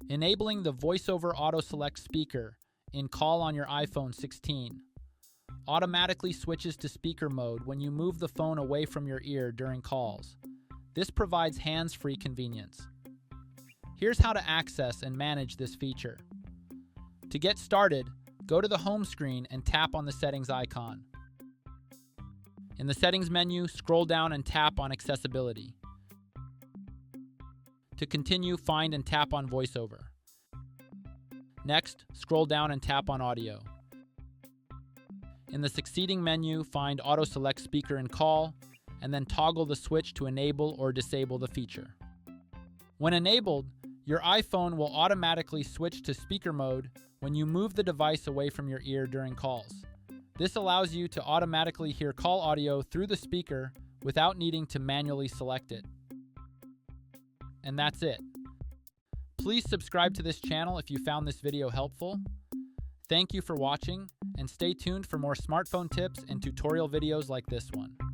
Enabling the VoiceOver Auto Select Speaker in Call on your iPhone 16. Automatically switches to speaker mode when you move the phone away from your ear during calls. This provides hands-free convenience. Here's how to access and manage this feature. To get started, go to the home screen and tap on the settings icon. In the settings menu, scroll down and tap on accessibility. To continue, find and tap on VoiceOver. Next, scroll down and tap on audio. In the succeeding menu, find Auto Select Speaker and Call, and then toggle the switch to enable or disable the feature. When enabled, your iPhone will automatically switch to speaker mode when you move the device away from your ear during calls. This allows you to automatically hear call audio through the speaker without needing to manually select it. And that's it. Please subscribe to this channel if you found this video helpful. Thank you for watching, and stay tuned for more smartphone tips and tutorial videos like this one.